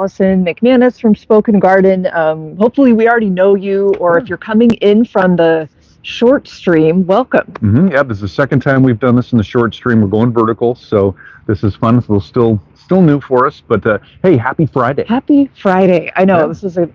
Allison McManus from Spoken Garden. Hopefully we already know you, or if you're coming in from the short stream, welcome. Yeah, this is the second time we've done this in the short stream. We're going vertical, so this is fun. It's still new for us, but hey, happy Friday. Happy Friday. I know, This is a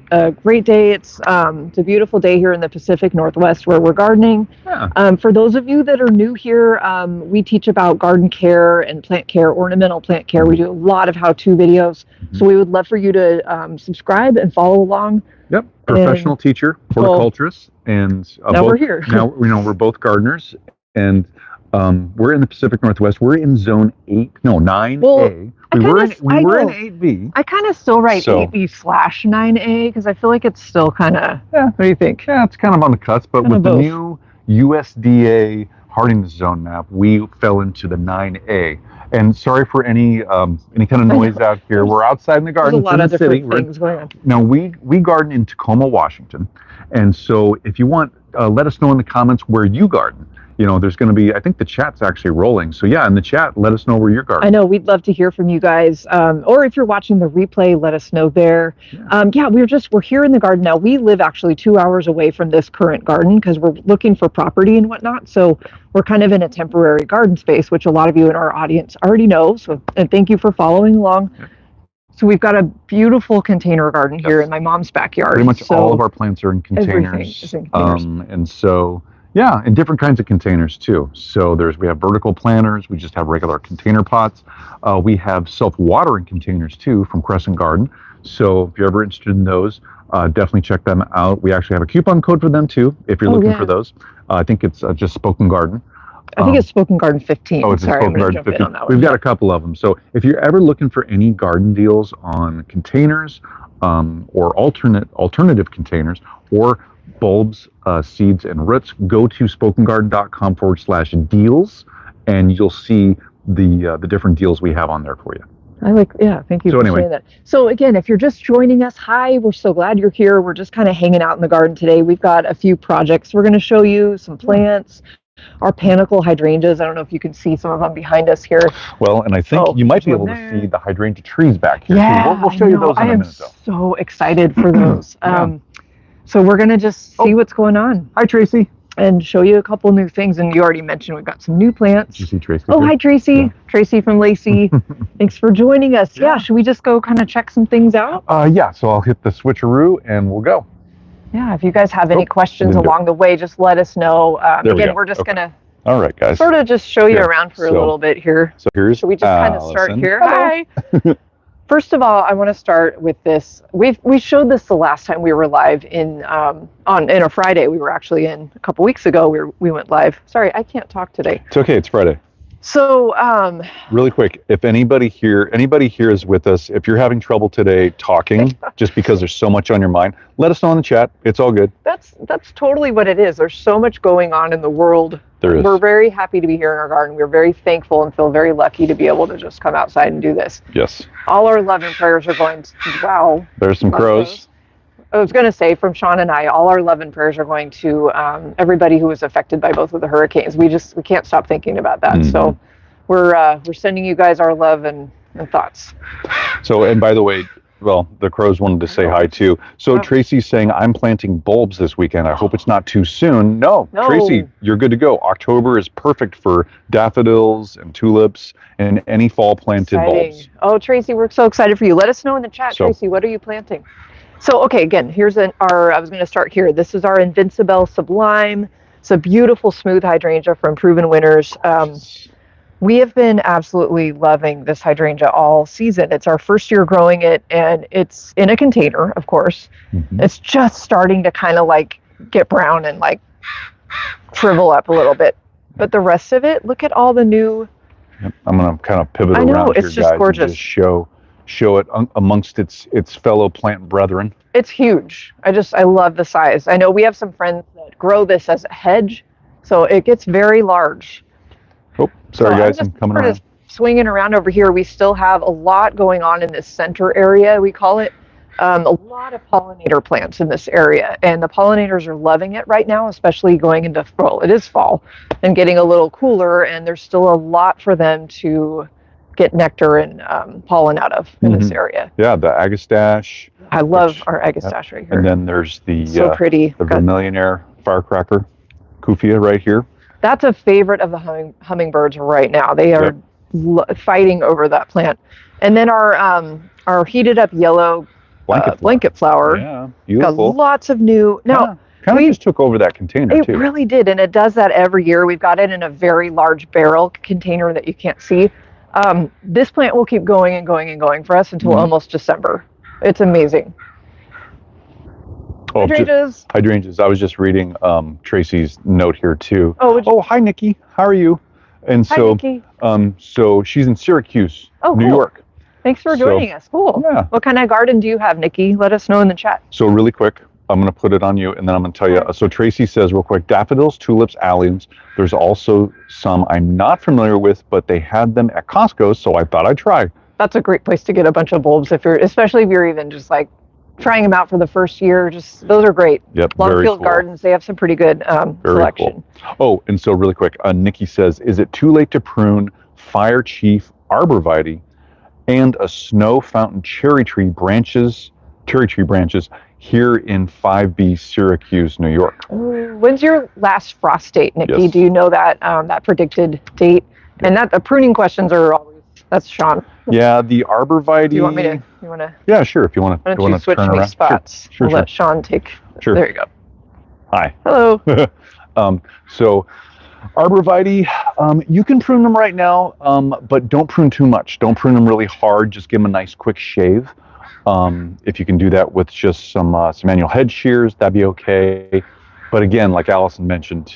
great day. It's a beautiful day here in the Pacific Northwest where we're gardening. Yeah. For those of you that are new here, we teach about garden care and plant care, ornamental plant care. We do a lot of how-to videos, so we would love for you to subscribe and follow along. Yep, professional teacher, horticulturist, and now we're here. Now we're both gardeners, and we're in the Pacific Northwest. We're in zone 9A. Well, we were in 8B. I kind of still write 8B/9A because I feel like it's still kind of. Yeah. What do you think? Yeah, it's kind of on the cusp, but with the new USDA hardiness zone map, we fell into the 9A. And sorry for any kind of noise out here. We're outside in the garden. There's a lot of different things going on. Now, we garden in Tacoma, Washington. And so if you want, let us know in the comments where you garden. You know, there's going to be, I think the chat's actually rolling. So yeah, in the chat, let us know where you're gardening. I know, we'd love to hear from you guys. Or if you're watching the replay, let us know there. Yeah, we're here in the garden now. We live actually 2 hours away from this current garden because we're looking for property and whatnot. So we're kind of in a temporary garden space, which a lot of you in our audience already know. So, and thank you for following along. Yeah. So we've got a beautiful container garden here in my mom's backyard. Pretty much all of our plants are in containers. Everything is in containers. And so, yeah, and different kinds of containers too. So we have vertical planters. We just have regular container pots. We have self-watering containers too from Crescent Garden. So if you're ever interested in those, definitely check them out. We actually have a coupon code for them too, if you're looking for those. I think it's just Spoken Garden. I think it's Spoken Garden 15. Oh, it's Spoken Garden 15. We've got a couple of them. So if you're ever looking for any garden deals on containers or alternative containers or bulbs, seeds, and roots, go to spokengarden.com/deals, and you'll see the different deals we have on there for you. Thank you for saying that. So again, if you're just joining us, hi, we're so glad you're here. We're just kind of hanging out in the garden today. We've got a few projects we're going to show you, some plants, our panicle hydrangeas. I don't know if you can see some of them behind us here. Well, and I think you might be able to see the hydrangea trees back here. Yeah, we'll show you those in a minute, though. I am so excited for those. So we're going to just see what's going on. Hi, Tracy. And show you a couple new things. And you already mentioned we've got some new plants. Did you see Tracy? Oh, hi, Tracy. Yeah. Tracy from Lacey. Thanks for joining us. Yeah, should we just go kind of check some things out? Yeah, so I'll hit the switcheroo and we'll go. Yeah, if you guys have any questions along the way, just let us know. Again, we're just going to sort of just show you around for a little bit here. So here's Should we just kind of start here? Hi. First of all, I want to start with this. We showed this the last time we were live in on a Friday. We were actually in a couple weeks ago. We went live. Sorry, I can't talk today. It's okay. It's Friday. So really quick, if anybody here is with us, if you're having trouble today talking just because there's so much on your mind, let us know in the chat. It's all good. That's totally what it is. There's so much going on in the world. There is. We're very happy to be here in our garden. We're very thankful and feel very lucky to be able to just come outside and do this. Yes. All our love and prayers are going to, wow. There's some crows. I was going to say, from Sean and I, all our love and prayers are going to everybody who was affected by both of the hurricanes. We can't stop thinking about that. Mm-hmm. So we're sending you guys our love and thoughts. So, and by the way, well, the crows wanted to say hi too. So Tracy's saying, I'm planting bulbs this weekend. I hope it's not too soon. No, Tracy, you're good to go. October is perfect for daffodils and tulips and any fall planted bulbs. Oh, Tracy, we're so excited for you. Let us know in the chat, Tracy, what are you planting? So, okay, again, here's I was going to start here. This is our Invincibelle Sublime. It's a beautiful smooth hydrangea from Proven Winners. We have been absolutely loving this hydrangea all season. It's our first year growing it, and it's in a container, of course. Mm-hmm. It's just starting to kind of like get brown and like shrivel up a little bit. But the rest of it, look at all the new... Yep. I'm going to kind of pivot around here, just guys, gorgeous. And just show it amongst its fellow plant brethren. It's huge. I love the size. I know we have some friends that grow this as a hedge, so it gets very large. Oh, sorry guys, I'm coming around. Swinging around over here, we still have a lot going on in this center area, we call it. A lot of pollinator plants in this area, and the pollinators are loving it right now, especially going into, well, it is fall and getting a little cooler, and there's still a lot for them to get nectar and pollen out of in this area. Yeah, the agastache. I love our agastache right here. And then there's the so pretty. The Vermillionaire firecracker, Kufia right here. That's a favorite of the hummingbirds right now. They are fighting over that plant. And then our heated up yellow blanket flower. Yeah, beautiful. Got lots of new. Now, kind of just took over that container too. It really did, and it does that every year. We've got it in a very large barrel container that you can't see. This plant will keep going and going and going for us until almost December. It's amazing. Hydrangeas. Hydrangeas. I was just reading Tracy's note here too. Oh, hi Nikki. How are you? And so, so she's in Syracuse, New York. Thanks for joining us. Cool. Yeah. What kind of garden do you have, Nikki? Let us know in the chat. So really quick, I'm going to put it on you, and then I'm going to tell you. So Tracy says real quick, daffodils, tulips, alliums. There's also some I'm not familiar with, but they had them at Costco, so I thought I'd try. That's a great place to get a bunch of bulbs, especially if you're even just like trying them out for the first year. Those are great. Yep. Longfield Gardens, they have some pretty good selection. Cool. Oh, and so really quick, Nikki says, is it too late to prune Fire Chief arborvitae and a snow fountain cherry tree branches here in 5B Syracuse, New York? When's your last frost date, Nikki? Yes. Do you know that that predicted date? Yeah. And that the pruning questions are always, that's Sean. Yeah, the arborvitae. Do you want me to? You want to? Yeah, sure. If you want to. Why don't you switch me spots? Sure. We'll let Sean take. Sure. There you go. Hi. Hello. So arborvitae, you can prune them right now, but don't prune too much. Don't prune them really hard. Just give them a nice quick shave. If you can do that with just some manual head shears, that'd be okay. But again, like Allison mentioned,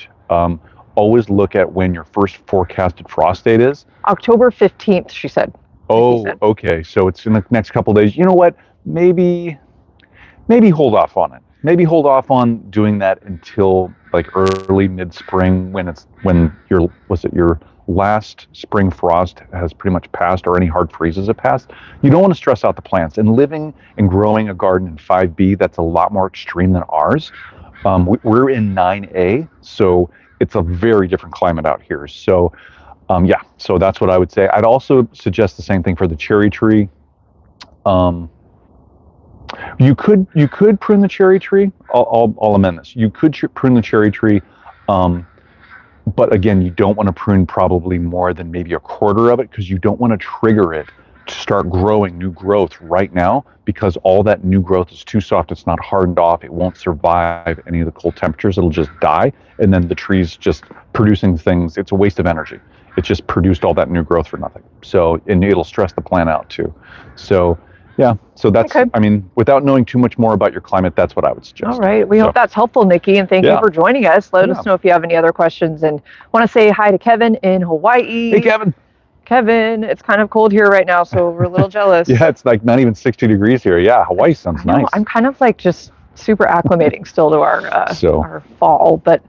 always look at when your first forecasted frost date is. October 15th, she said. Oh, okay. So it's in the next couple of days. You know what? Maybe hold off on it. Maybe hold off on doing that until like early mid-spring when your last spring frost has pretty much passed, or any hard freezes have passed. You don't want to stress out the plants. And living and growing a garden in 5B, that's a lot more extreme than ours. We're in 9A, so it's a very different climate out here. So yeah, so that's what I would say. I'd also suggest the same thing for the cherry tree. You could prune the cherry tree. I'll amend this. You could prune the cherry tree, but again, you don't want to prune probably more than maybe a quarter of it, because you don't want to trigger it to start growing new growth right now, because all that new growth is too soft. It's not hardened off. It won't survive any of the cold temperatures. It'll just die, and then the tree's just producing things. It's a waste of energy. It just produced all that new growth for nothing. So, and it'll stress the plant out too. So yeah, so that's, okay. I mean, without knowing too much more about your climate, that's what I would suggest. All right. We hope that's helpful, Nikki, and thank you for joining us. Let us know if you have any other questions, and want to say hi to Kevin in Hawaii. Hey, Kevin. Kevin, it's kind of cold here right now, so we're a little jealous. Yeah, it's like not even 60 degrees here. Yeah, Hawaii sounds nice. I'm kind of like just super acclimating still to our fall, but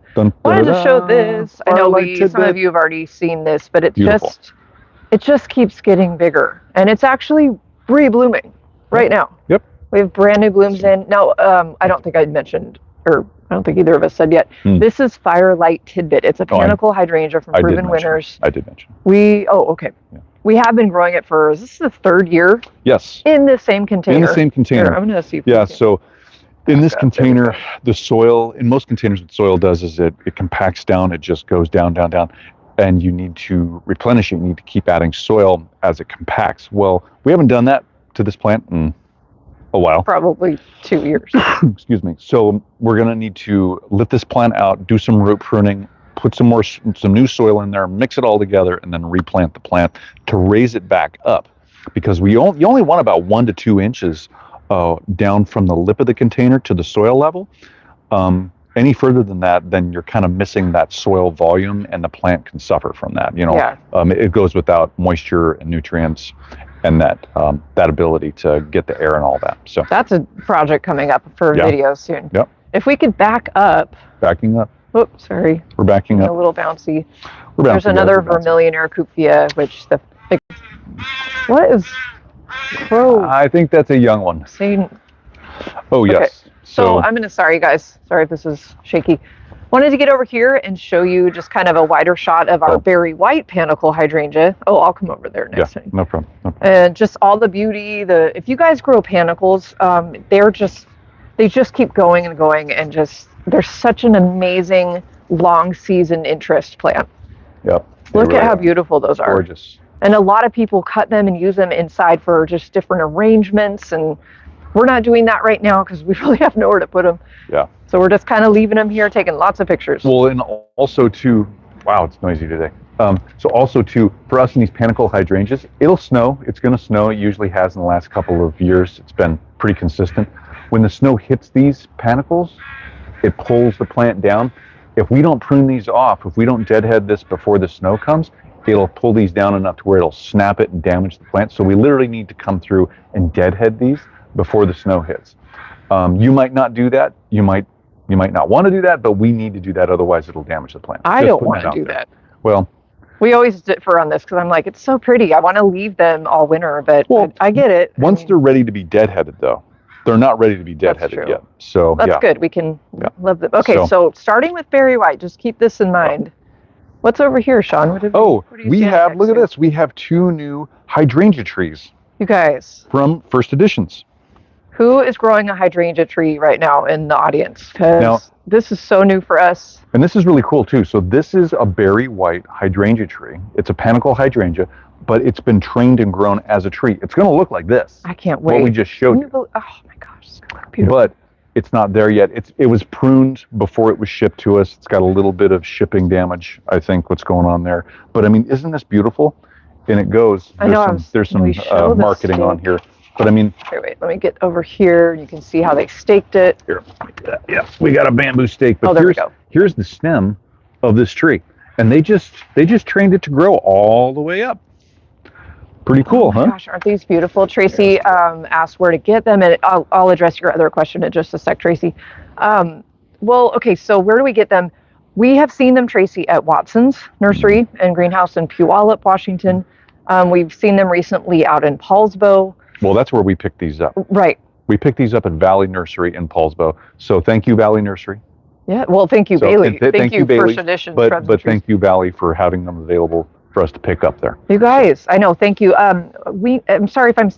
wanted to show this. I know some of you have already seen this, but it just keeps getting bigger, and it's actually re-blooming right now. Yep. We have brand new blooms in. Now, I don't think I mentioned, or I don't think either of us said yet, this is Firelight Tidbit. It's a panicle hydrangea from Proven Winners. I did mention. Okay. Yeah. We have been growing it for, is this the third year? Yes. In the same container. In the same container. Here, I'm going to see if so in this container, the soil, in most containers, what soil does is it compacts down. It just goes down, down, down. And you need to replenish it. You need to keep adding soil as it compacts. Well, we haven't done that to this plant in a while. Probably 2 years. Excuse me. So we're going to need to lift this plant out, do some root pruning, put some new soil in there, mix it all together, and then replant the plant to raise it back up. Because you only want about 1 to 2 inches down from the lip of the container to the soil level. Any further than that, then you're kind of missing that soil volume, and the plant can suffer from that. It goes without moisture and nutrients, and that ability to get the air and all that. So that's a project coming up for a video soon. Yep. If we could back up. Backing up. Oops, sorry. We're backing up. A little bouncy. There's another Vermillionaire Kufia, which what is crow? I think that's a young one. Oh, yes. Okay. So I'm gonna, sorry guys, sorry if this is shaky. Wanted to get over here and show you just kind of a wider shot of our berry white panicle hydrangea. Oh, I'll come over there next time. No problem. And just all the beauty. If you guys grow panicles, they just keep going and going, and just they're such an amazing long season interest plant. Yep. Look at how beautiful those are. Gorgeous. And a lot of people cut them and use them inside for just different arrangements, and we're not doing that right now because we really have nowhere to put them. Yeah. So we're just kind of leaving them here, taking lots of pictures. Well, and also too, wow, it's noisy today. So also too, for us in these panicle hydrangeas, it'll snow. It's going to snow. It usually has in the last couple of years. It's been pretty consistent. When the snow hits these panicles, it pulls the plant down. If we don't prune these off, if we don't deadhead this before the snow comes, it'll pull these down enough to where it'll snap it and damage the plant. So we literally need to come through and deadhead these before the snow hits. You might not do that. You might not want to do that, but we need to do that. Otherwise, it'll damage the plant. I don't want to do that. Well, we always differ on this because I'm like, it's so pretty. I want to leave them all winter, but I get it. Once they're ready to be deadheaded, though, they're not ready to be deadheaded yet. So that's good. We can love them. Okay, so starting with berry white, just keep this in mind. What's over here, Sean? What we have, look at this. We have 2 new hydrangea trees. You guys. From First Editions. Who is growing a hydrangea tree right now in the audience? Because this is so new for us. And this is really cool too. So this is a berry white hydrangea tree. It's a panicle hydrangea, but it's been trained and grown as a tree. It's going to look like this. I can't wait. What we just showed you. Oh my gosh, it's beautiful. But it's not there yet. It was pruned before it was shipped to us. It's got a little bit of shipping damage, I think, what's going on there. But I mean, isn't this beautiful? And it goes. There's some marketing on here. But I mean, wait, let me get over here. You can see how they staked it. Here, yeah, we got a bamboo stake. But there we go. Here's the stem of this tree, and they just trained it to grow all the way up. Pretty cool, huh? Gosh, aren't these beautiful? Tracy asked where to get them, and I'll address your other question in just a sec, Tracy. Well, okay, so where do we get them? We have seen them, Tracy, at Watson's Nursery and Greenhouse in Puyallup, Washington. We've seen them recently out in Paulsbo. Well, that's where we picked these up. Right. We picked these up at Valley Nursery in Paulsbo. So thank you, Valley Nursery. Yeah, well, thank you, Bailey. Thank you, Bailey, First Edition. But thank you, Valley, for having them available for us to pick up there. You guys, I know, thank you. I'm sorry if I'm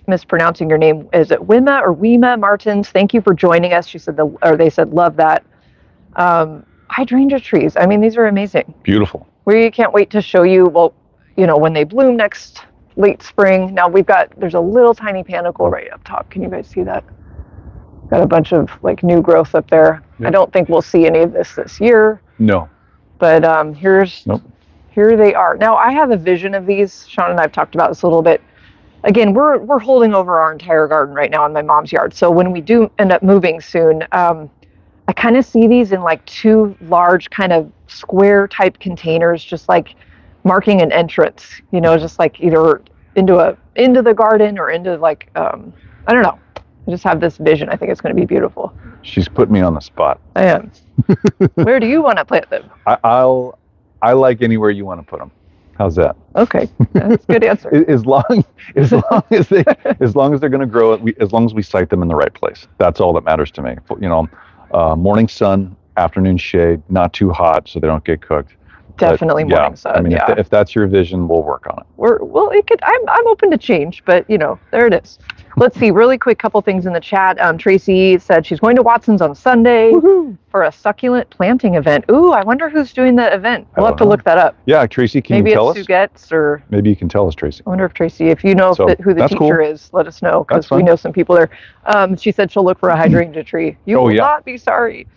mispronouncing your name. Is it Wima or Wima Martins? Thank you for joining us. She said, they said, love that. Hydrangea trees. I mean, these are amazing. Beautiful. We can't wait to show you, when they bloom next late spring. Now there's a little tiny panicle right up top. Can you guys see that? Got a bunch of new growth up there. Yep. I don't think we'll see any of this year. No. But here they are. Now I have a vision of these. Sean and I have talked about this a little bit. Again, we're holding over our entire garden right now in my mom's yard. So when we do end up moving soon, I kind of see these in 2 large kind of square type containers, just marking an entrance, just either into the garden or into I don't know. I just have this vision. I think it's going to be beautiful. She's put me on the spot. I am. Where do you want to plant them? I like anywhere you want to put them. How's that? Okay, that's a good answer. as long as they're going to grow, as long as we site them in the right place. That's all that matters to me. Morning sun, afternoon shade, not too hot so they don't get cooked. Definitely morning sun. I mean, if that's your vision, we'll work on it. I'm open to change, but there it is. Let's see, really quick, couple things in the chat. Tracy said she's going to Watson's on Sunday for a succulent planting event. Ooh, I wonder who's doing the event. We'll have to look that up. Yeah, Tracy, can you tell us? Maybe it's Sugette's or... Maybe you can tell us, Tracy. I wonder if Tracy, if you know who the teacher is, let us know, because we know some people there. She said she'll look for a hydrangea tree. You will not be sorry.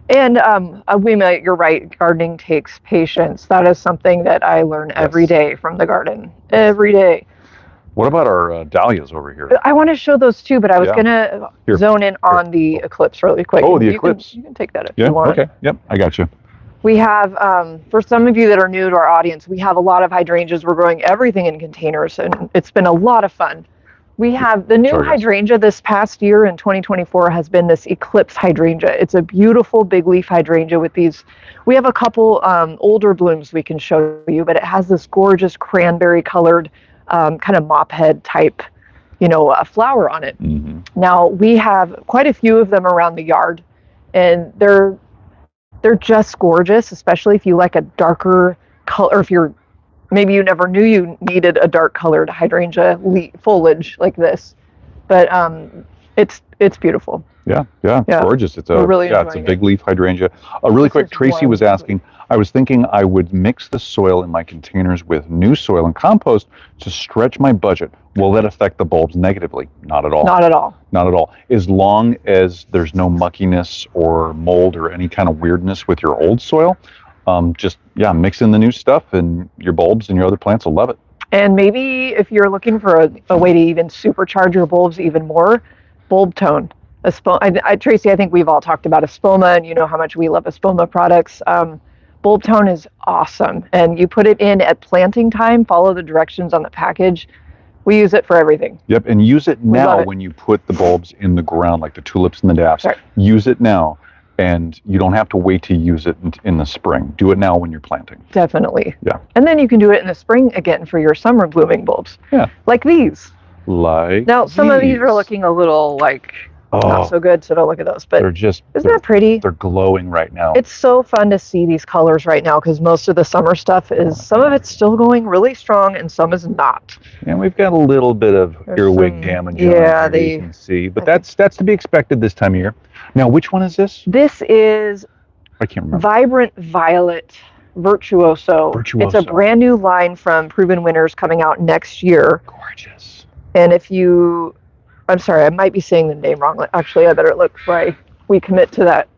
And Wima, you're right. Gardening takes patience. That is something that I learn every day from the garden. Every day. What about our dahlias over here? I want to show those too, but I was going to zone in on the eclipse really quick. Oh, the eclipse. You can take that if you want. Okay. Yep, I got you. We have, for some of you that are new to our audience, we have a lot of hydrangeas. We're growing everything in containers, and it's been a lot of fun. We have the new hydrangea this past year in 2024 has been this eclipse hydrangea. It's a beautiful big leaf hydrangea with these. We have a couple older blooms we can show you, but it has this gorgeous cranberry colored kind of mop head type a flower on it. Mm-hmm. Now we have quite a few of them around the yard, and they're just gorgeous, especially if you like a darker color, or if you're maybe you never knew you needed a dark colored hydrangea foliage like this. But it's beautiful. Yeah, it's gorgeous. It's really it's a big leaf hydrangea. Really quick, Tracy was asking, I was thinking I would mix the soil in my containers with new soil and compost to stretch my budget. Will that affect the bulbs negatively? Not at all. Not at all. Not at all. As long as there's no muckiness or mold or any kind of weirdness with your old soil, just mix in the new stuff, and your bulbs and your other plants will love it. And maybe if you're looking for a way to even supercharge your bulbs even more, bulb tone. Tracy, I think we've all talked about Espoma, and you know how much we love Espoma products. Bulb tone is awesome, and you put it in at planting time. Follow the directions on the package. We use it for everything. Yep, and use it now when you put the bulbs in the ground, like the tulips and the daffs. Right. Use it now, and you don't have to wait to use it in the spring. Do it now when you're planting. Definitely. Yeah. And then you can do it in the spring again for your summer blooming bulbs. Yeah. Like these. Now, some of these are looking a little not so good, so don't look at those. But isn't that pretty? They're glowing right now. It's so fun to see these colors right now, because most of the summer stuff some of it's still going really strong and some is not. And we've got a little bit of earwig damage on it, you can see. But that's to be expected this time of year. Now, which one is this? This is I can't remember. Vibrant Violet Virtuoso. It's a brand new line from Proven Winners coming out next year. Gorgeous. And I'm sorry, I might be saying the name wrong. Actually, I better look before we commit to that.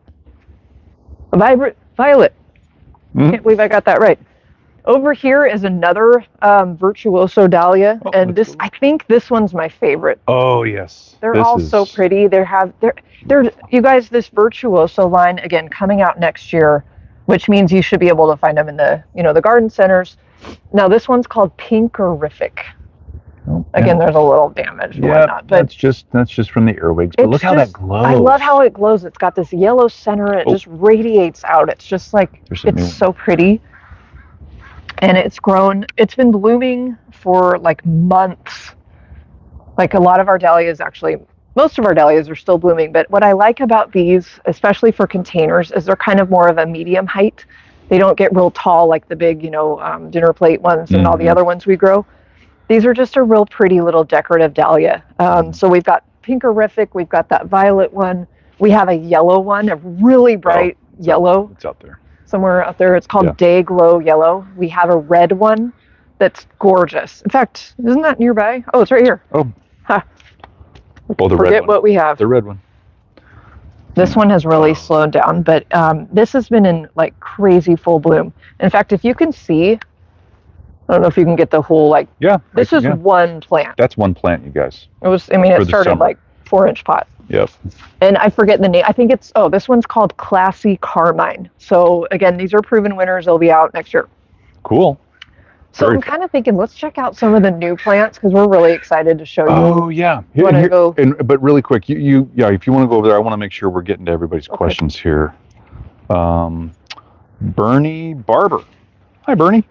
Vibrant Violet. I can't believe I got that right. Over here is another Virtuoso dahlia, and I think this one's my favorite. Oh yes, they're all so pretty. You guys, this Virtuoso line again coming out next year, which means you should be able to find them in the garden centers. Now this one's called Pinkerific. Again, there's a little damage and whatnot, but that's just from the earwigs. But look how that glows. I love how it glows. It's got this yellow center, and it just radiates out. It's just it's so pretty. And it's been blooming for months. A lot of our dahlias, actually, most of our dahlias are still blooming. But what I like about these, especially for containers, is they're kind of more of a medium height. They don't get real tall like the big, dinner plate ones and all the other ones we grow. These are just a real pretty little decorative dahlia. So we've got Pinkerific, we've got that violet one. We have a yellow one, a really bright yellow. It's out there. Somewhere out there. It's called Day Glow Yellow. We have a red one that's gorgeous. In fact, isn't that nearby? Oh, it's right here. Oh. Huh. The red one. Forget what we have. The red one. This one has really slowed down, but this has been in crazy full bloom. In fact, if you can see, I don't know if you can get the whole this is one plant. That's one plant, you guys. It started 4-inch pot. Yep. And I forget the name. I think this one's called Classy Carmine. So again, these are Proven Winners. They'll be out next year. Cool. So I'm kind of thinking, let's check out some of the new plants, because we're really excied to show you. Oh yeah. But really quick, if you want to go over there, I want to make sure we're getting to everybody's questions here. Bernie Barber. Hi, Bernie.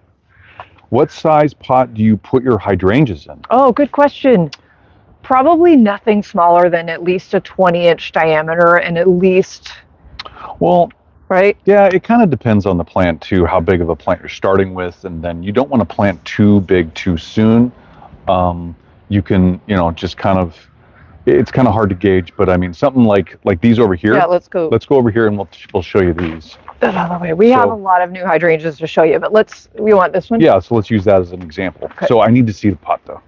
What size pot do you put your hydrangeas in? Oh, good question. Probably nothing smaller than at least a 20-inch diameter, and at least... Well, right? Yeah, it kind of depends on the plant, too, how big of a plant you're starting with, and then you don't want to plant too big too soon. You can, just kind of... It's kind of hard to gauge, but I mean, something like these over here. Yeah, let's go. Let's go over here, and we'll show you these. By the way, we have a lot of new hydrangeas to show you, but we want this one? Yeah, so let's use that as an example. Okay. So I need to see the pot, though.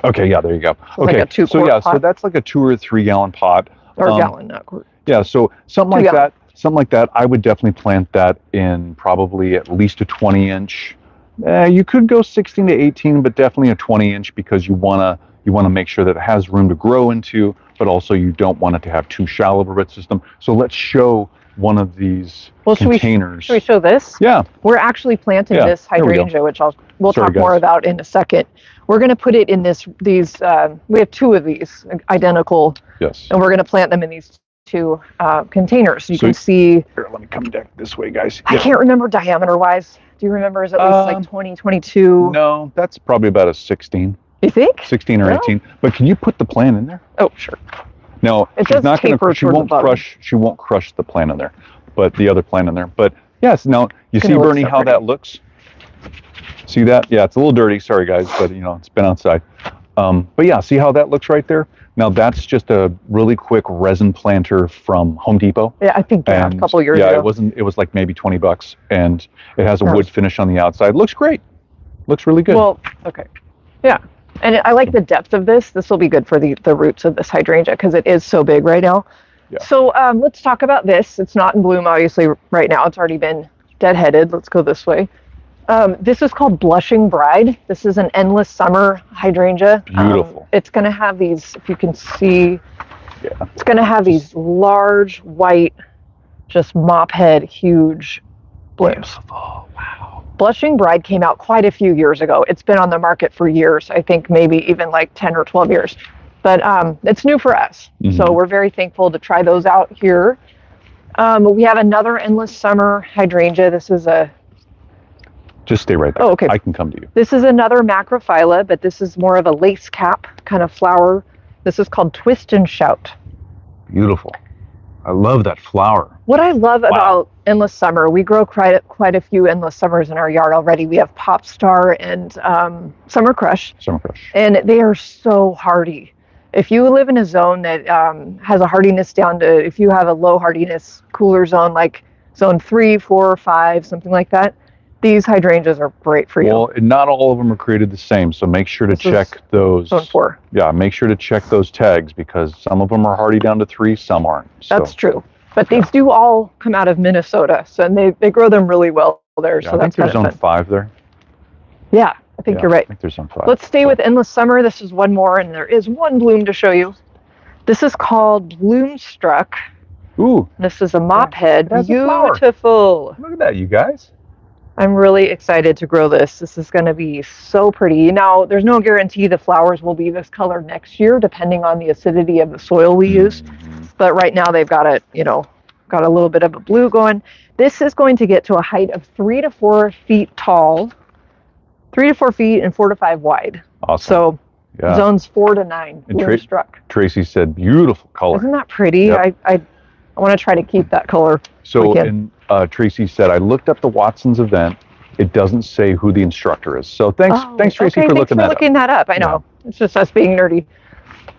Okay, yeah, there you go. So okay, so that's like a 2 or 3 gallon pot. Or gallon, not quart. Yeah, so something like that, I would definitely plant that in probably at least a 20-inch. You could go 16 to 18, but definitely a 20-inch, because you want to make sure that it has room to grow into, but also you don't want it to have too shallow of a root system. So let's show one of these containers. Should we show this? Yeah. We're actually planting this hydrangea, which we'll talk more about in a second. We're going to put it in these, we have 2 of these identical. Yes. And we're going to plant them in these 2 containers. You can see. Here, let me come back this way, guys. I can't remember diameter wise. Do you remember? Is it at least 20, 22? No, that's probably about a 16. You think? 16 or 18. But can you put the plant in there? Oh, sure. No, It she's does not going taper to. She toward the won't bottom. crush. She won't crush the plant in there, but the other plant in there. But yes, now you see, Bernie, how that looks. See that? Yeah, it's a little dirty. Sorry, guys, but you know it's been outside. But yeah, see how that looks right there? Now that's just a really quick resin planter from Home Depot. Yeah, I think a couple years ago. Yeah, it wasn't. It was like maybe $20, and it has a wood finish on the outside. Looks great. Looks really good. Well, okay. Yeah. And I like the depth of this. This will be good for the roots of this hydrangea because it is so big right now. Yeah. So let's talk about this. It's not in bloom, obviously, right now. It's already been deadheaded. Let's go this way. This is called Blushing Bride. This is an endless summer hydrangea. Beautiful. It's going to have these, if you can see, it's going to have these large, white, just mop head, huge blooms. Beautiful. Wow. Blushing Bride came out quite a few years ago. It's been on the market for years. I think maybe even like 10 or 12 years. But it's new for us. Mm-hmm. So we're very thankful to try those out here. We have another endless summer hydrangea. This is a... Just stay right there. Oh, okay. I can come to you. This is another macrophylla, but this is more of a lace cap kind of flower. This is called Twist and Shout. Beautiful. I love that flower. What I love about endless summer, we grow quite a few endless summers in our yard already. We have Pop Star and Summer Crush. Summer Crush. And they are so hardy. If you live in a zone that has a hardiness down to, if you have a low hardiness cooler zone, like zone 3, 4, 5, something like that, these hydrangeas are great for you. Well, and not all of them are created the same, so make sure to check those. Zone 4. Yeah, make sure to check those tags because some of them are hardy down to 3, some aren't. So. That's true. But these do all come out of Minnesota, so and they grow them really well there. Yeah, so that's kind of fun. I think there's zone 5 there. Yeah, I think you're right. I think there's zone 5. Let's stay with endless summer. This is one more, and there is one bloom to show you. This is called Bloomstruck. Ooh. This is a mop head. Beautiful. Look at that, you guys. I'm really excited to grow this. This is going to be so pretty. Now, there's no guarantee the flowers will be this color next year, depending on the acidity of the soil we use. But right now they've got it, got a little bit of a blue going. This is going to get to a height of 3 to 4 feet tall, 3 to 4 feet and 4 to 5 wide. Awesome. So zones 4 to 9. Bloomstruck. Tracy said, beautiful color. Isn't that pretty? Yep. I want to try to keep that color. So, and Tracy said, I looked up the Watson's event. It doesn't say who the instructor is. So thanks Tracy, for looking that up. I know. It's just us being nerdy.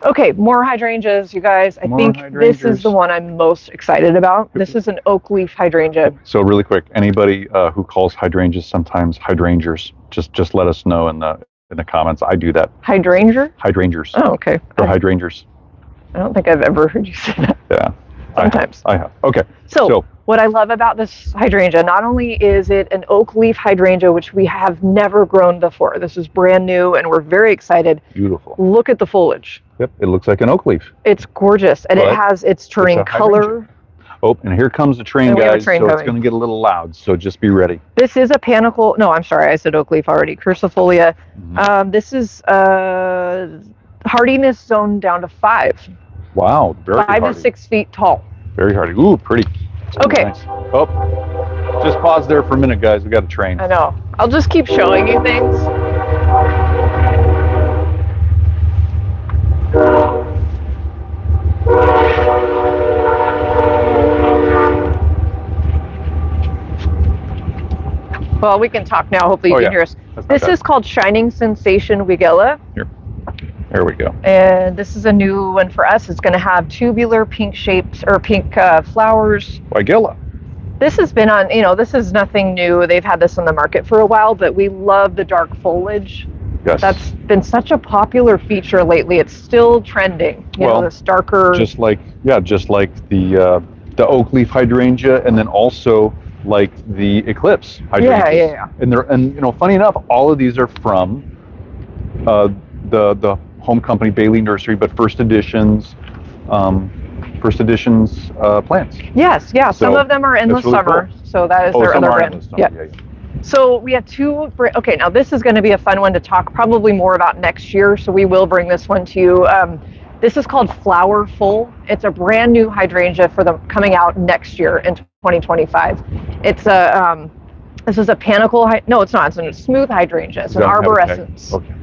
Okay, more hydrangeas, you guys. I think this is the one I'm most excited about. This is an oak leaf hydrangea. So really quick, anybody who calls hydrangeas sometimes hydrangeas, just let us know in the comments. I do that. Hydrangea? Hydrangeas. Oh, okay. Or hydrangeas. I don't think I've ever heard you say that. Yeah. Sometimes. I have. Okay. So what I love about this hydrangea, not only is it an oak leaf hydrangea, which we have never grown before. This is brand new, and we're very excited. Beautiful. Look at the foliage. Yep, it looks like an oak leaf. It's gorgeous, and it's turning color. Oh, and here comes the train, guys, so it's going to get a little loud, so just be ready. This is a panicle. No, I'm sorry, I said oak leaf already. Crucifolia. This is hardiness zone down to 5. Wow, very 5 hardy. to 6 feet tall. Very hardy. Ooh, pretty. Okay. Nice. Oh, just pause there for a minute, guys. We got a train. I know. I'll just keep showing you things. Well, we can talk now. Hopefully you can hear us. This is called Shining Sensation Weigela. Here we go. And this is a new one for us. It's going to have tubular pink shapes or pink flowers. Weigela. This has been on, this is nothing new. They've had this on the market for a while, but we love the dark foliage. Yes. That's been such a popular feature lately. It's still trending. You know, this darker. Just like the oak leaf hydrangea, and then also like the eclipse hydrangea. Yeah. And funny enough, all of these are from the home company Bailey Nursery, but first editions plants. Yes, yeah. Some of them are endless really summer, cool. So that is their other brand. Yeah. So we have 2. Okay, now this is going to be a fun one to talk probably more about next year. So we will bring this one to you. This is called Flowerful. It's a brand new hydrangea for them coming out next year in 2025. It's a this is a panicle. No, it's not. It's a smooth hydrangea. It's an arborescence. Okay.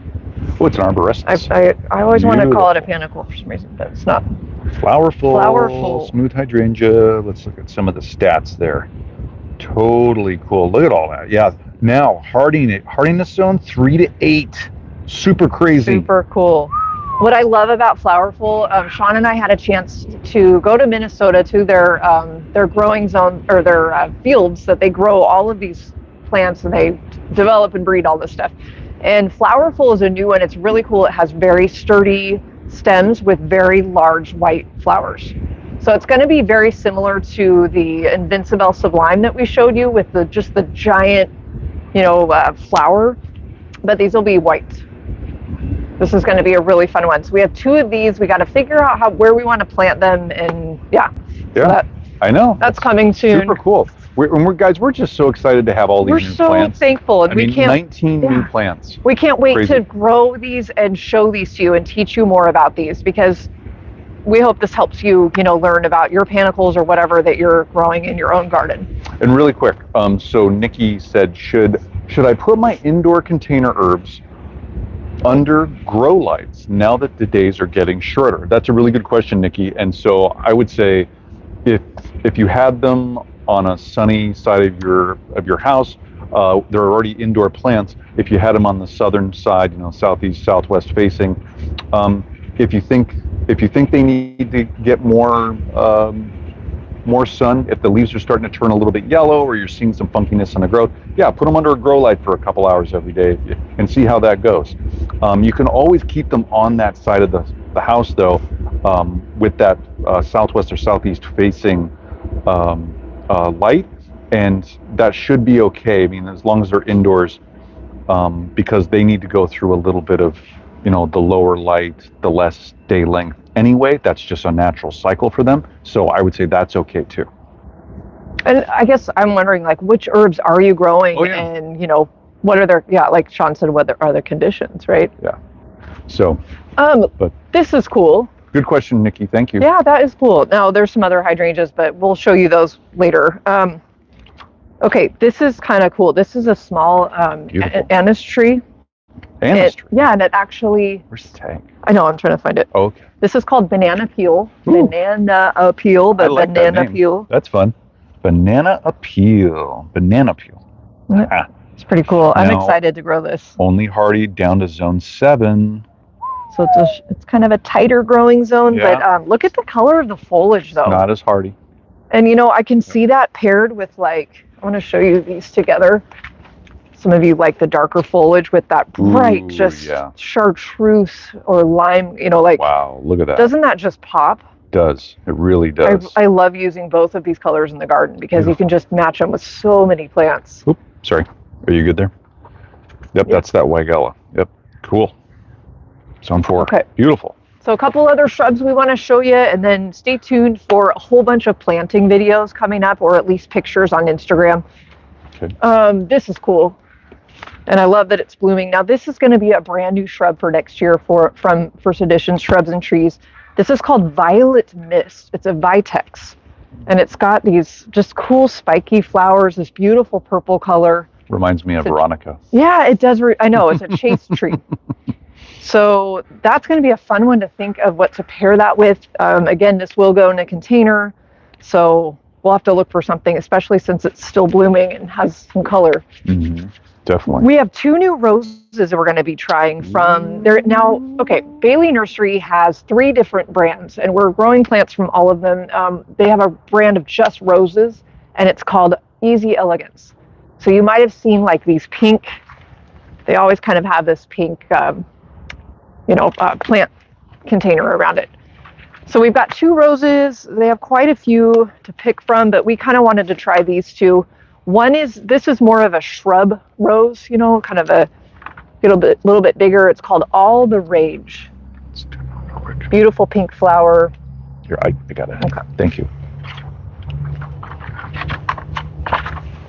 Oh, it's an arborescens. I always want to call it a panicle for some reason, but it's not. Flowerful, smooth hydrangea. Let's look at some of the stats there. Totally cool. Look at all that. Yeah. Now, hardiness zone 3 to 8. Super crazy. Super cool. What I love about Flowerful, Sean and I had a chance to go to Minnesota to their growing zone, or their fields that they grow all of these plants, and they develop and breed all this stuff. And Flowerful is a new one. It's really cool. It has very sturdy stems with very large white flowers. So it's going to be very similar to the Invincibelle Sublime that we showed you with just the giant, flower, but these will be white. This is going to be a really fun one. So we have 2 of these. We got to figure out where we want to plant them, and yeah. So I know. That's coming soon. Super cool. We're just so excited to have all these new plants. We're so thankful, and 19 new plants. We can't wait to grow these and show these to you and teach you more about these, because we hope this helps you, learn about your panicles or whatever that you're growing in your own garden. And really quick, so Nikki said, should I put my indoor container herbs under grow lights now that the days are getting shorter? That's a really good question, Nikki. And so I would say, if you had them on a sunny side of your house, they're already indoor plants. If you had them on the southern side, southeast, southwest facing, if you think they need to get more sun, if the leaves are starting to turn a little bit yellow, or you're seeing some funkiness in the growth, yeah, put them under a grow light for a couple hours every day and see how that goes. You can always keep them on that side of the house, though, with that southwest or southeast facing light, and that should be okay. I mean, as long as they're indoors, because they need to go through a little bit of, the lower light, the less day length anyway. That's just a natural cycle for them. So I would say that's okay too. And I guess I'm wondering, which herbs are you growing? And, what are their, like Sean said, what are the conditions, right? Yeah. So, but this is cool. Good question, Nikki. Thank you. Yeah, that is cool. Now, there's some other hydrangeas, but we'll show you those later. Okay, this is kind of cool. This is a small anise tree. Anise tree? Yeah, and it actually... Where's the tag? I know, I'm trying to find it. Oh, okay. This is called banana peel. Ooh. Banana appeal, but like banana peel. That's fun. Banana appeal. Banana peel. Yeah. It's pretty cool. Now, I'm excited to grow this. Only hardy down to zone 7. So it's kind of a tighter growing zone, but look at the color of the foliage, though. It's not as hardy. And, I can see that paired with, I want to show you these together. Some of you like the darker foliage with that bright, chartreuse or lime, Wow, look at that. Doesn't that just pop? It does. It really does. I love using both of these colors in the garden because you can just match them with so many plants. Oop, sorry. Are you good there? Yep, that's that Weigela. Yep, cool. Zone 4. Okay. Beautiful. So a couple other shrubs we want to show you, and then stay tuned for a whole bunch of planting videos coming up, or at least pictures on Instagram. Okay. This is cool. And I love that it's blooming. Now, this is going to be a brand new shrub for next year from First Edition Shrubs and Trees. This is called Violet Mist. It's a vitex. And it's got these just cool spiky flowers, this beautiful purple color. Reminds me of Veronica. Yeah, it does. I know. It's a chaste tree. So that's going to be a fun one to think of what to pair that with. Again, this will go in a container. So we'll have to look for something, especially since it's still blooming and has some color. Mm-hmm. Definitely. We have 2 new roses that we're going to be trying from there. Now, okay, Bailey Nursery has 3 different brands, and we're growing plants from all of them. They have a brand of just roses, and it's called Easy Elegance. So you might have seen these pink, they always kind of have this pink, plant container around it. So we've got 2 roses. They have quite a few to pick from, but we kind of wanted to try these 2. This is more of a shrub rose, kind of a little bit bigger. It's called All the Rage. Let's do that real quick. Beautiful pink flower. Here, I got it. Okay. Thank you.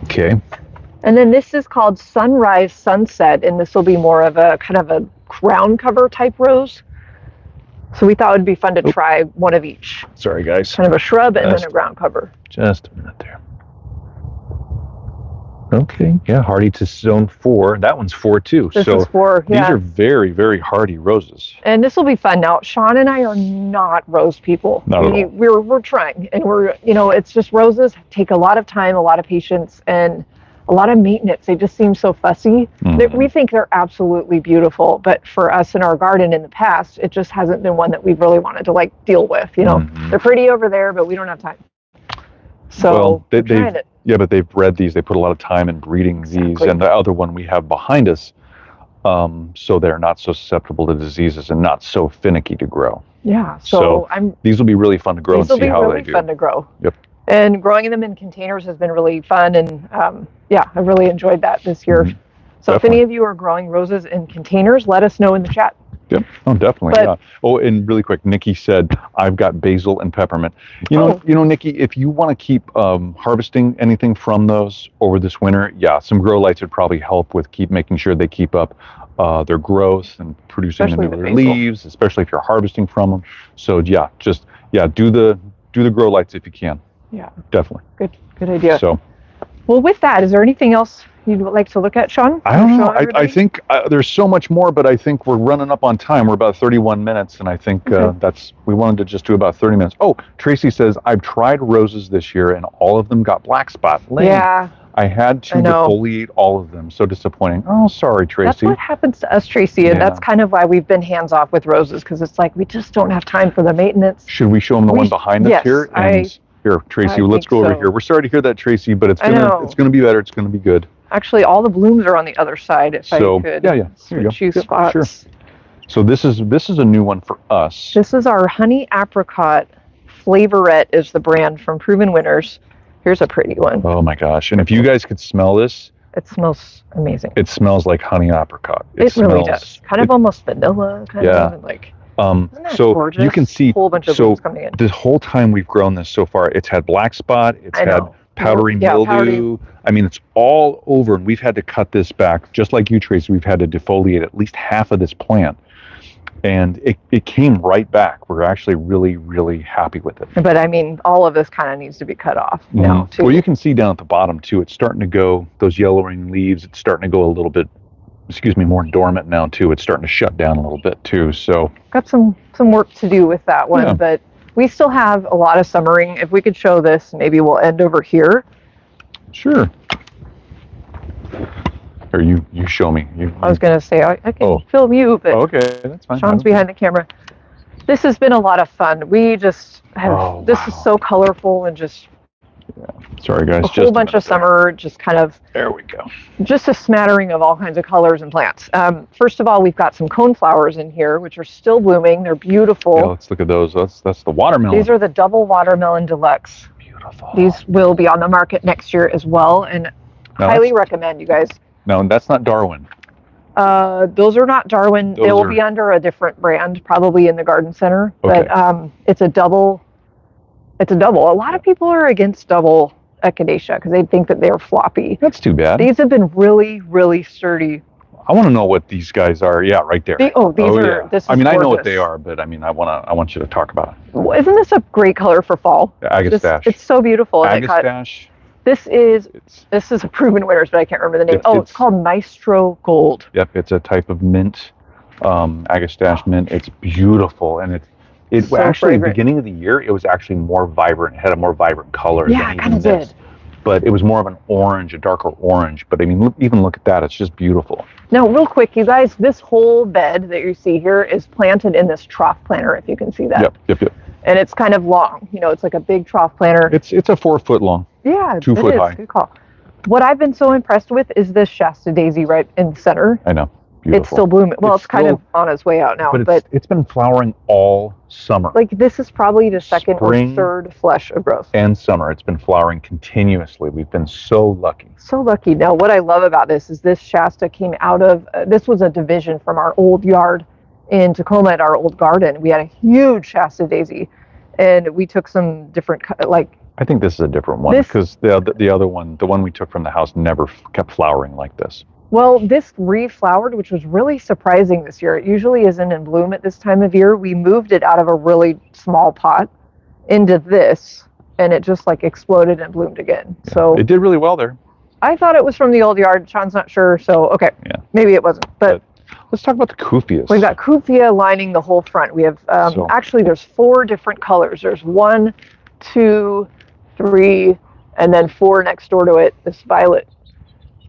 Okay. And then this is called Sunrise Sunset, and this will be more of a kind of a ground cover type rose. So we thought it would be fun to try one of each. Sorry, guys. Kind of a shrub and then a ground cover. Just a minute there. Okay, yeah, hardy to zone 4. That one's 4 too. This so is 4, yeah. These are very, very hardy roses. And this will be fun. Now, Sean and I are not rose people. Not at all. We're trying, and it's just roses take a lot of time, a lot of patience, and a lot of maintenance. They just seem so fussy. We think they're absolutely beautiful, but for us in our garden in the past, it just hasn't been one that we've really wanted to deal with. They're pretty over there, but we don't have time. So but they've bred these. They put a lot of time in breeding these, and the other one we have behind us, so they're not so susceptible to diseases and not so finicky to grow. Yeah. These will be really fun to grow and see how they do. These will be really fun to grow. Yep. And growing them in containers has been really fun, and I really enjoyed that this year. So if any of you are growing roses in containers, let us know in the chat. Yep. Oh, definitely. Yeah. Oh, and really quick, Nikki said, I've got basil and peppermint. You know, Nikki, if you want to keep harvesting anything from those over this winter, some grow lights would probably help with making sure they keep up their growth and producing the newer leaves, especially if you're harvesting from them. So do the grow lights if you can. Yeah. Definitely. Good idea. So, well, with that, is there anything else you'd like to look at, Sean? I don't know. I think there's so much more, but I think we're running up on time. We're about 31 minutes, and I think we wanted to just do about 30 minutes. Oh, Tracy says, I've tried roses this year, and all of them got black spot. Yeah. I had to defoliate all of them. So disappointing. Oh, sorry, Tracy. That's what happens to us, Tracy, and that's kind of why we've been hands off with roses, because it's we just don't have time for the maintenance. Should we show them the one behind us here? Here, Tracy, let's go over here. We're sorry to hear that, Tracy, but it's gonna be better. It's gonna be good. Actually, all the blooms are on the other side. If I could switch spots. Sure. So this is a new one for us. This is our honey apricot. Flavorette is the brand from Proven Winners. Here's a pretty one. Oh my gosh! And if you guys could smell this, it smells amazing. It smells like honey apricot. It really does. Kind of almost vanilla. Kind of so gorgeous? You can see a whole bunch of blooms coming in. This whole time we've grown this so far, it's had black spot. It's had powdery mildew. I mean, it's all over, and we've had to cut this back, just like you, Tracy. We've had to defoliate at least half of this plant, and it came right back. We're actually really, really happy with it. But I mean, all of this kind of needs to be cut off now too. Well, you can see down at the bottom too. It's starting to go. Those yellowing leaves. It's starting to go a little bit. More dormant now too. It's starting to shut down a little bit too. So got some work to do with that one, but we still have a lot of summering. If we could show this, maybe we'll end over here. Sure. Or you show me. I was going to say I can film you, but okay, that's fine. Sean's behind the camera. This has been a lot of fun. We just have this is so colorful and just. Sorry, guys. A whole bunch of summer, just kind of. There we go. Just a smattering of all kinds of colors and plants. First of all, we've got some coneflowers in here, which are still blooming. They're beautiful. Yeah, let's look at those. That's the watermelon. These are the double watermelon deluxe. Beautiful. These will be on the market next year as well, and highly recommend you guys. No, that's not Darwin. Those are not Darwin. They will be under a different brand, probably in the garden center. Okay. But it's a double. It's a double. A lot of people are against double echinacea because they think that they're floppy. That's too bad. These have been really, really sturdy. I want to know what these guys are. Yeah, right there. These are. This is I gorgeous. know what they are, but I mean, I want you to talk about it. Well, isn't this a great color for fall? Agastache. It's so beautiful. Agastache. This is a Proven Winners, but I can't remember the name. It's called Maestro Gold. Yep, it's a type of mint, Agastache mint. It's beautiful, and it so actually, at the beginning of the year, it was actually more vibrant. It had a more vibrant color. Yeah, it kind of did. But it was more of an orange, a darker orange. But I mean, even look at that. It's just beautiful. Now, real quick, you guys, this whole bed that you see here is planted in this trough planter, if you can see that. Yep. And it's kind of long. It's like a big trough planter. It's a 4 foot long. Yeah, 2 foot high. Good call. What I've been so impressed with is this Shasta daisy right in the center. I know. Beautiful. It's still blooming. Well, it's kind of on its way out now, but it's been flowering all summer. Like this is probably the second or third flush of growth. And summer, it's been flowering continuously. We've been so lucky. So lucky. Now, what I love about this is this Shasta came out of. This was a division from our old yard in Tacoma at our old garden. We had a huge Shasta daisy, and we took some different I think this is a different one because the other one, the one we took from the house, never kept flowering like this. Well, this reflowered, which was really surprising this year. It usually isn't in bloom at this time of year. We moved it out of a really small pot into this, and it just exploded and bloomed again. Yeah, so it did really well there. I thought it was from the old yard. Sean's not sure, so okay. Yeah. Maybe it wasn't. But let's talk about the Kufias. We've got Kufia lining the whole front. We have actually there's 4 different colors. There's 1, 2, 3, and then 4 next door to it. This violet,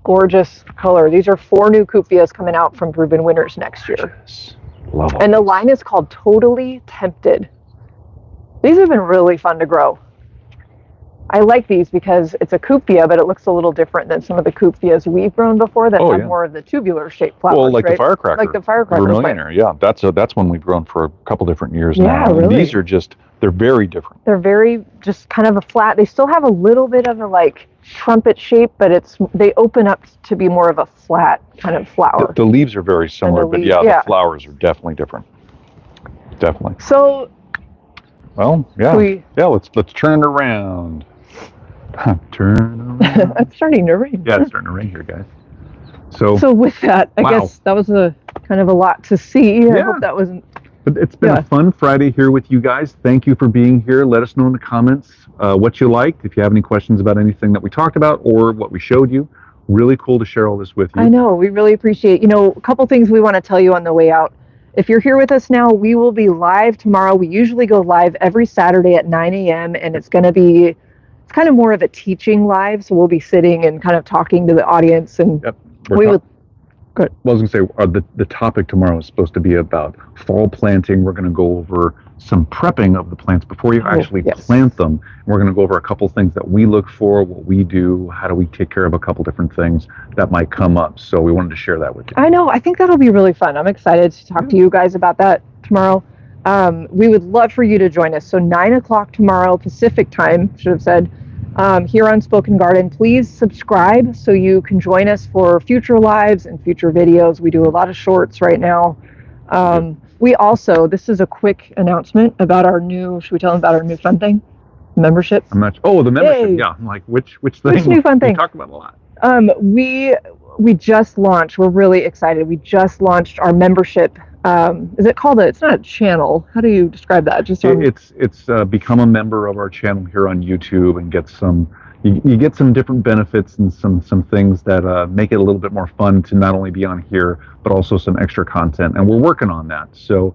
gorgeous color. These are 4 new Kufias coming out from Proven Winners next year. Love them. And the line is called Totally Tempted. These have been really fun to grow. I like these because it's a Kufia, but it looks a little different than some of the Kufias we've grown before that have more of the tubular shaped flowers. Well, like the firecracker. Like the firecracker. Vermillionaire, yeah. That's one we've grown for a couple different years now. Yeah, really. These are they're very different. They're very just kind of a flat. They still have a little bit of a like trumpet shape, but they open up to be more of a flat kind of flower. The leaves are very similar, but the flowers are definitely different. Definitely. So. Well, let's turn it around. Turn around. It's starting to rain. Yeah, it's starting to rain here, guys. So with that, I guess that was a kind of a lot to see. I hope that wasn't. But it's been a fun Friday here with you guys. Thank you for being here. Let us know in the comments what you liked. If you have any questions about anything that we talked about or what we showed you, really cool to share all this with you. I know. We really appreciate. A couple things we want to tell you on the way out. If you're here with us now, we will be live tomorrow. We usually go live every Saturday at 9 a.m. and it's going to be. It's kind of more of a teaching live, so we'll be sitting and kind of talking to the audience, and we would. Good. Well, I was going to say the topic tomorrow is supposed to be about fall planting. We're going to go over some prepping of the plants before you actually plant them. We're going to go over a couple things that we look for, what we do, how do we take care of a couple different things that might come up. So we wanted to share that with you. I know. I think that'll be really fun. I'm excited to talk to you guys about that tomorrow. We would love for you to join us. So 9 o'clock tomorrow, Pacific time, should have said, here on Spoken Garden. Please subscribe so you can join us for future lives and future videos. We do a lot of shorts right now. We also, this is a quick announcement about our new, should we tell them about our new fun thing? Membership? The membership. Yay. Yeah. I'm like, which thing? Which new fun thing? We talk about a lot. We just launched, we're really excited. We just launched our membership. Is it called it's not a channel. How do you describe that? It's become a member of our channel here on YouTube and get you get some different benefits and some things that make it a little bit more fun to not only be on here, but also some extra content. And we're working on that. So,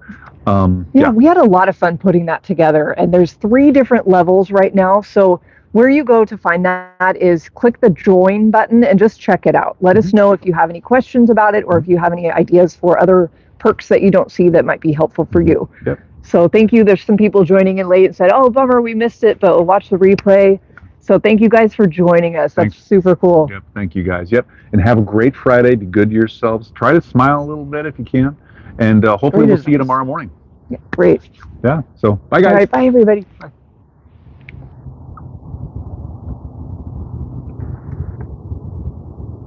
we had a lot of fun putting that together. And there's 3 different levels right now. So where you go to find that is click the join button and just check it out. Let us know if you have any questions about it or if you have any ideas for other perks that you don't see that might be helpful for you. Yep. So thank you. There's some people joining in late and said, oh, bummer, we missed it, but we'll watch the replay. So thank you guys for joining us. That's super cool. Yep. Thank you guys. Yep. And have a great Friday. Be good to yourselves. Try to smile a little bit if you can. And hopefully we'll see you tomorrow morning. Yeah, great. Yeah. So bye, guys. All right. Bye, everybody. Bye.